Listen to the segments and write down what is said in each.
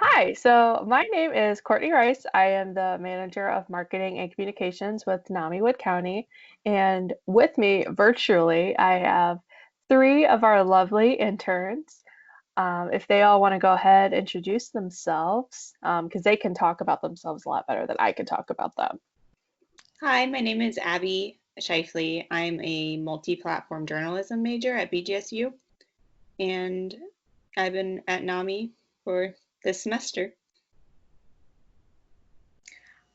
Hi, so my name is Courtney Rice. I am the manager of marketing and communications with NAMI Wood County. And with me virtually, I have three of our lovely interns. If they all want to go ahead, introduce themselves, because they can talk about themselves a lot better than I can talk about them. Hi, my name is Abby Shifley. I'm a multi-platform journalism major at BGSU, and I've been at NAMI for this semester.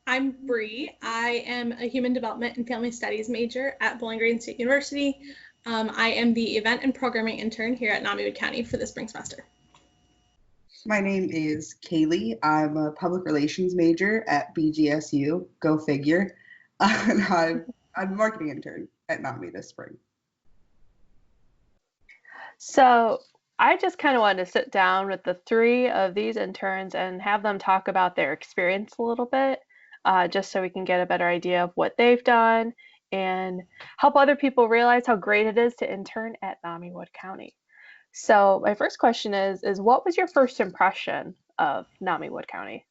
I'm Bree. I am a human development and family studies major at Bowling Green State University. I am the event and programming intern here at NAMI Wood County for the spring semester. My name is Kaylee. I'm a public relations major at BGSU. Go figure. And I'm a marketing intern at NAMI this spring. So I just kind of wanted to sit down with the three of these interns and have them talk about their experience a little bit, just so we can get a better idea of what they've done and help other people realize how great it is to intern at NAMI Wood County. So my first question is what was your first impression of NAMI Wood County?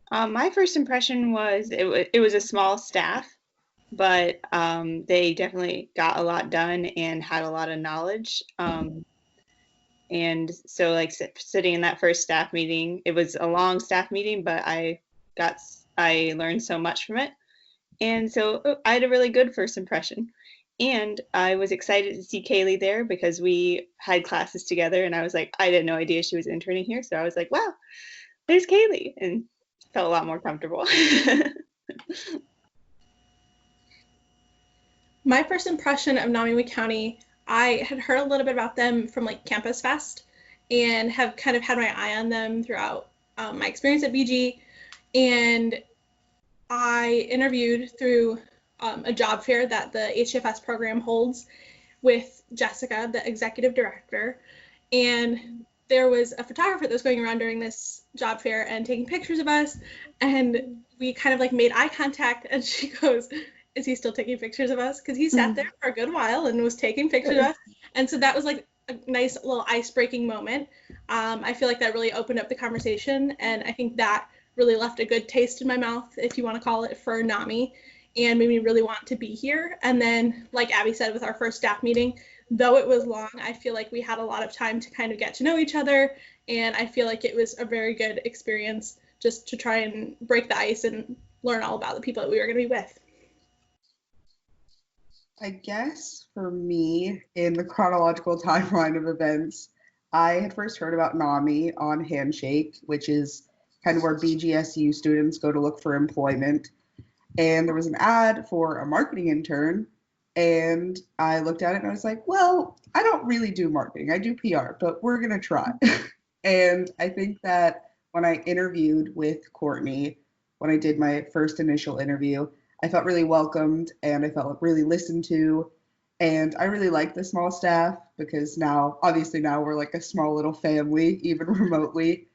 My first impression was it was a small staff, but they definitely got a lot done and had a lot of knowledge. And so, like sitting in that first staff meeting, it was a long staff meeting, but I learned so much from it. And so I had a really good first impression. And I was excited to see Kaylee there because we had classes together and I was like, I had no idea she was interning here. So I was like, wow, there's Kaylee, and felt a lot more comfortable. My first impression of NAMI Wood County, I had heard a little bit about them from like Campus Fest and have kind of had my eye on them throughout my experience at BG. And I interviewed through a job fair that the HFS program holds with Jessica, the executive director. And there was a photographer that was going around during this job fair and taking pictures of us. And we kind of like made eye contact and she goes, is he still taking pictures of us? Because he sat there for a good while and was taking pictures of us. And so that was like a nice little ice-breaking moment. I feel like that really opened up the conversation. And I think that really left a good taste in my mouth, if you want to call it, for NAMI, and made me really want to be here. And then, like Abby said, with our first staff meeting, though it was long, I feel like we had a lot of time to kind of get to know each other. And I feel like it was a very good experience just to try and break the ice and learn all about the people that we were going to be with. I guess for me, in the chronological timeline of events, I had first heard about NAMI on Handshake, which is kind of where BGSU students go to look for employment. And there was an ad for a marketing intern. And I looked at it and I was like, well, I don't really do marketing. I do PR, but we're going to try. And I think that when I interviewed with Courtney, when I did my first initial interview, I felt really welcomed and I felt really listened to. And I really like the small staff because obviously now we're like a small little family, even remotely.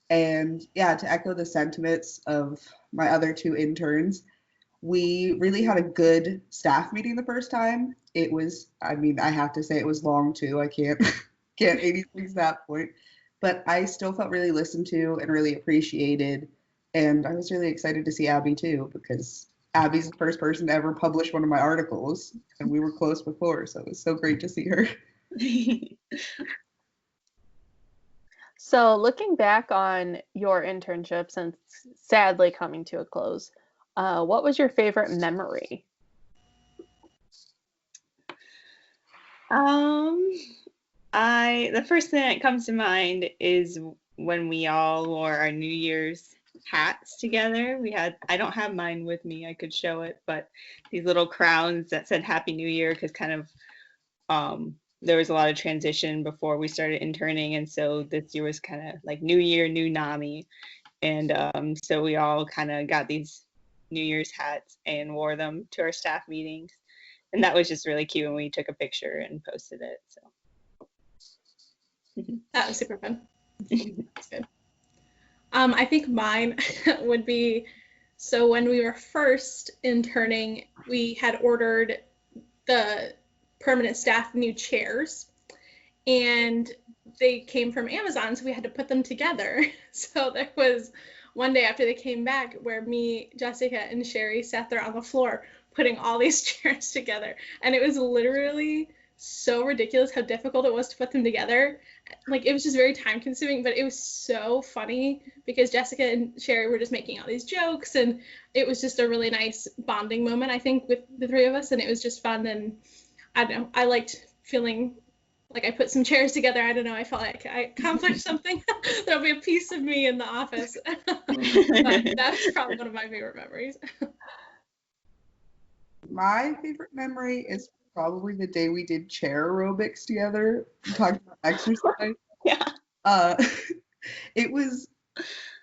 And yeah, to echo the sentiments of my other two interns, we really had a good staff meeting the first time. It was, I mean, I have to say it was long too. I can't anything to that point. But I still felt really listened to and really appreciated. And I was really excited to see Abby too, because Abby's the first person to ever publish one of my articles, and we were close before, so it was so great to see her. So looking back on your internship since sadly coming to a close, what was your favorite memory? The first thing that comes to mind is when we all wore our New Year's hats together. I don't have mine with me, I could show it, but these little crowns that said Happy New Year, because kind of there was a lot of transition before we started interning, and so this year was kind of like New Year, new NAMI, and so we all kind of got these New Year's hats and wore them to our staff meetings, and that was just really cute, and we took a picture and posted it. So that was super fun. That's good. I think mine would be, so when we were first interning, we had ordered the permanent staff new chairs, and they came from Amazon, so we had to put them together. So there was one day after they came back where me, Jessica, and Sherry sat there on the floor putting all these chairs together. And it was literally so ridiculous how difficult it was to put them together. Like, it was just very time consuming, but it was so funny because Jessica and Sherry were just making all these jokes, and it was just a really nice bonding moment, I think, with the three of us, and it was just fun. And I don't know, I liked feeling like I put some chairs together. I don't know, I felt like I accomplished something. There'll be a piece of me in the office. But that's probably one of my favorite memories. My favorite memory is probably the day we did chair aerobics together. We talked about exercise. Yeah. It was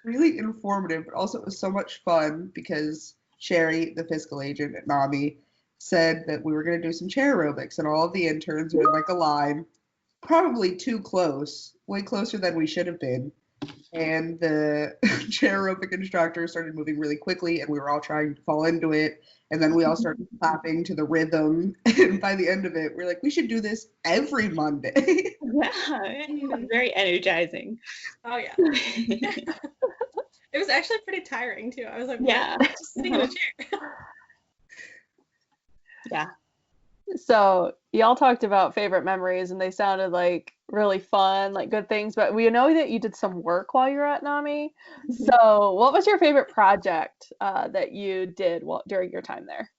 really informative, but also it was so much fun because Sherry, the fiscal agent at NAMI, said that we were going to do some chair aerobics, and all of the interns were in like a line, probably too close, way closer than we should have been. And the chair aerobic instructor started moving really quickly, and we were all trying to fall into it. And then we all started clapping to the rhythm. And by the end of it, we're like, we should do this every Monday. Yeah, it was very energizing. Oh, yeah. It was actually pretty tiring, too. I was like, Yeah. just sitting in a chair. Yeah. So y'all talked about favorite memories, and they sounded like really fun, like good things, but we know that you did some work while you were at NAMI. So what was your favorite project that you did during your time there?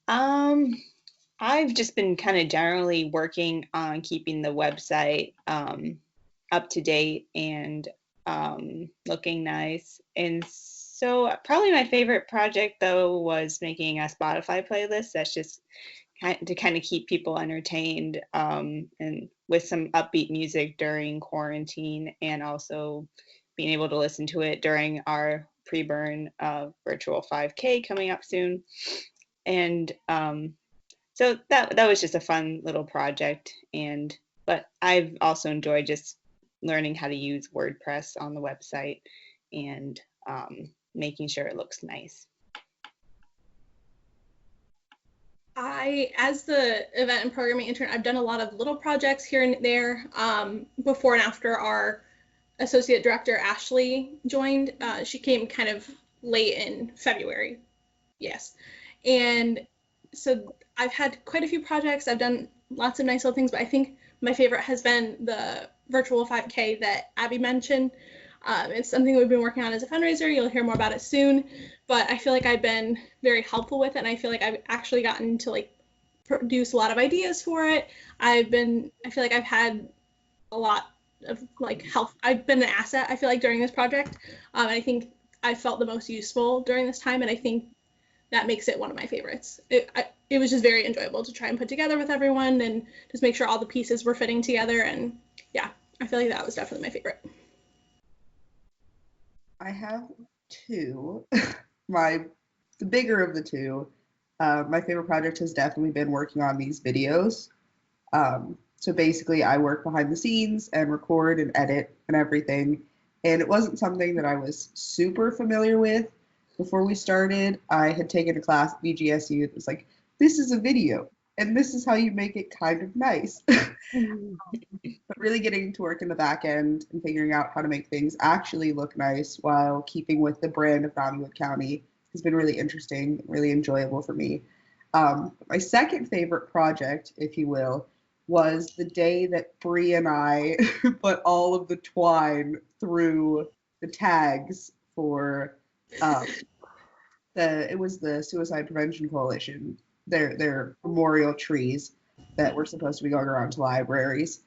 I've just been kind of generally working on keeping the website up to date and looking nice. And so probably my favorite project though was making a Spotify playlist that's just to kind of keep people entertained and with some upbeat music during quarantine, and also being able to listen to it during our pre-burn virtual 5K coming up soon. And so that was just a fun little project. But I've also enjoyed just learning how to use WordPress on the website and making sure it looks nice. As the event and programming intern, I've done a lot of little projects here and there before and after our associate director, Ashley, joined. She came kind of late in February. Yes. And so I've had quite a few projects. I've done lots of nice little things, but I think my favorite has been the virtual 5K that Abby mentioned. It's something we've been working on as a fundraiser. You'll hear more about it soon, but I feel like I've been very helpful with it, and I feel like I've actually gotten to like produce a lot of ideas for it. I feel like I've had a lot of like help. I've been an asset, I feel like, during this project. And I think I felt the most useful during this time, and I think that makes it one of my favorites. It was just very enjoyable to try and put together with everyone and just make sure all the pieces were fitting together. And yeah, I feel like that was definitely my favorite. I have two. The bigger of the two. My favorite project has definitely been working on these videos. So basically, I work behind the scenes and record and edit and everything. And it wasn't something that I was super familiar with before we started. I had taken a class at BGSU that was like, this is a video, and this is how you make it kind of nice. But really getting to work in the back end and figuring out how to make things actually look nice while keeping with the brand of Namiwood County has been really interesting, really enjoyable for me. My second favorite project, if you will, was the day that Bree and I put all of the twine through the tags for it was the Suicide Prevention Coalition, their memorial trees that were supposed to be going around to libraries.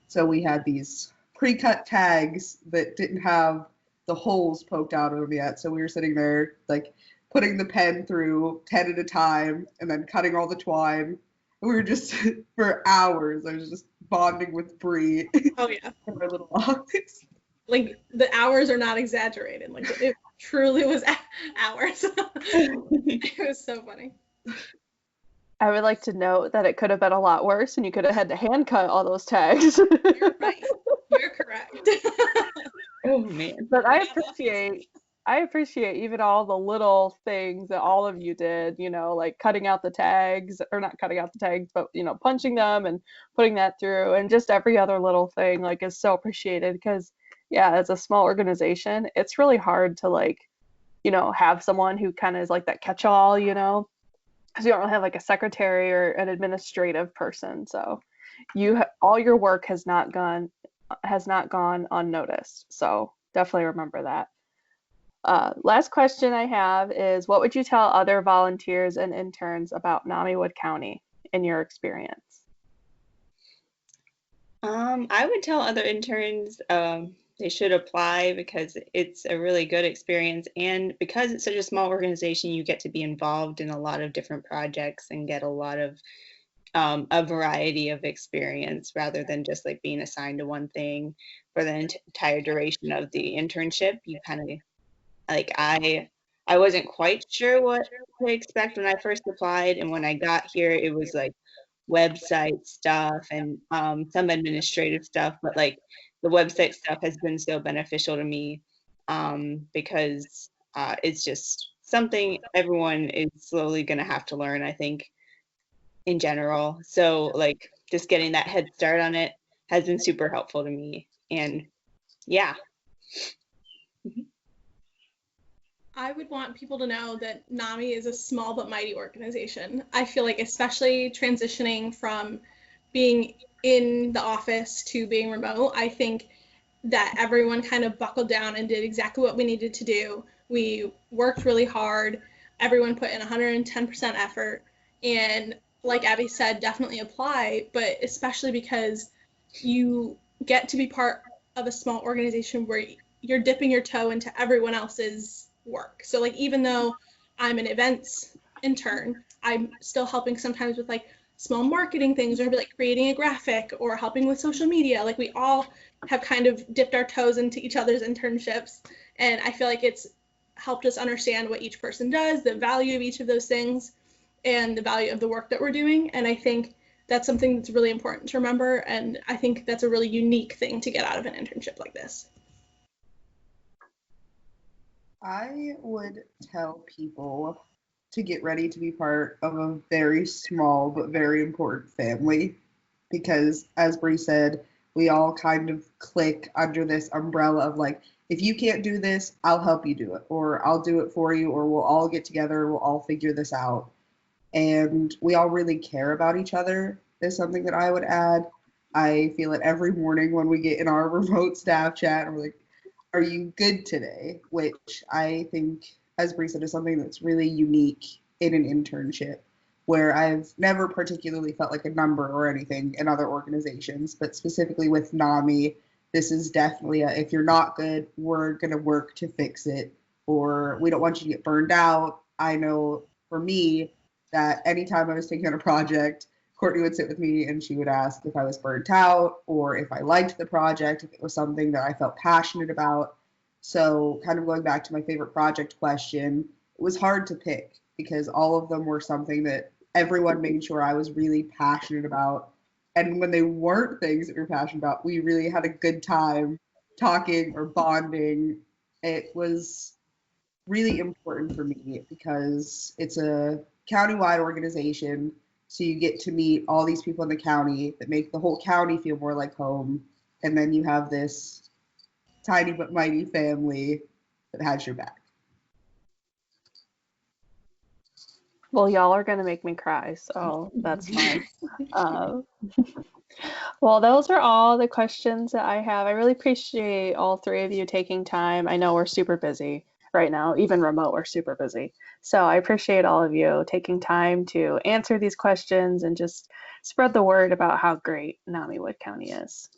So we had these pre-cut tags that didn't have the holes poked out of them yet. So we were sitting there like putting the pen through 10 at a time and then cutting all the twine. And we were just, for hours, I was just bonding with Bree. Oh yeah. In our little office. Like, the hours are not exaggerated. Like, it truly was hours. It was so funny. I would like to note that it could have been a lot worse, and you could have had to hand cut all those tags. You're right. You're correct. Oh man. But I appreciate I appreciate even all the little things that all of you did, like cutting out the tags, or not cutting out the tags, but punching them and putting that through, and just every other little thing like is so appreciated because yeah, as a small organization, it's really hard to like, have someone who kind of is like that catch-all, because you don't really have like a secretary or an administrative person. So all your work has not gone unnoticed. So definitely remember that. Last question I have is, what would you tell other volunteers and interns about NAMI Wood County in your experience? I would tell other interns they should apply because it's a really good experience, and because it's such a small organization, you get to be involved in a lot of different projects and get a lot of a variety of experience rather than just like being assigned to one thing for the entire duration of the internship. You kind of like I wasn't quite sure what to expect when I first applied, and when I got here, it was like website stuff and some administrative stuff, but like the website stuff has been so beneficial to me because it's just something everyone is slowly going to have to learn, I think, in general. So like just getting that head start on it has been super helpful to me. And yeah. I would want people to know that NAMI is a small but mighty organization. I feel like, especially transitioning from being in the office to being remote, I think that everyone kind of buckled down and did exactly what we needed to do. We worked really hard. Everyone put in 110% effort. And like Abby said, definitely apply, but especially because you get to be part of a small organization where you're dipping your toe into everyone else's work. So like, even though I'm an events intern, I'm still helping sometimes with like small marketing things, or like creating a graphic or helping with social media. Like we all have kind of dipped our toes into each other's internships, and I feel like it's helped us understand what each person does, the value of each of those things, and the value of the work that we're doing. And I think that's something that's really important to remember, and I think that's a really unique thing to get out of an internship like this. I would tell people to get ready to be part of a very small but very important family because, as Bree said, we all kind of click under this umbrella of like, if you can't do this, I'll help you do it, or I'll do it for you, or we'll all get together, we'll all figure this out. And we all really care about each other, is something that I would add. I feel it every morning when we get in our remote staff chat and we're like, are you good today? Which I think, as Bree said, is something that's really unique in an internship, where I've never particularly felt like a number or anything in other organizations, but specifically with NAMI, this is definitely if you're not good, we're going to work to fix it, or we don't want you to get burned out. I know for me that anytime I was taking on a project, Courtney would sit with me and she would ask if I was burnt out or if I liked the project, if it was something that I felt passionate about. So kind of going back to my favorite project question, it was hard to pick because all of them were something that everyone made sure I was really passionate about. And when they weren't things that we were passionate about, we really had a good time talking or bonding. It was really important for me because it's a countywide organization. So you get to meet all these people in the county that make the whole county feel more like home. And then you have this tiny but mighty family that has your back. Well, y'all are gonna make me cry, so that's fine. Um, well, those are all the questions that I have. I really appreciate all three of you taking time. I know we're super busy right now, even remote, we're super busy. So I appreciate all of you taking time to answer these questions and just spread the word about how great NAMI Wood County is.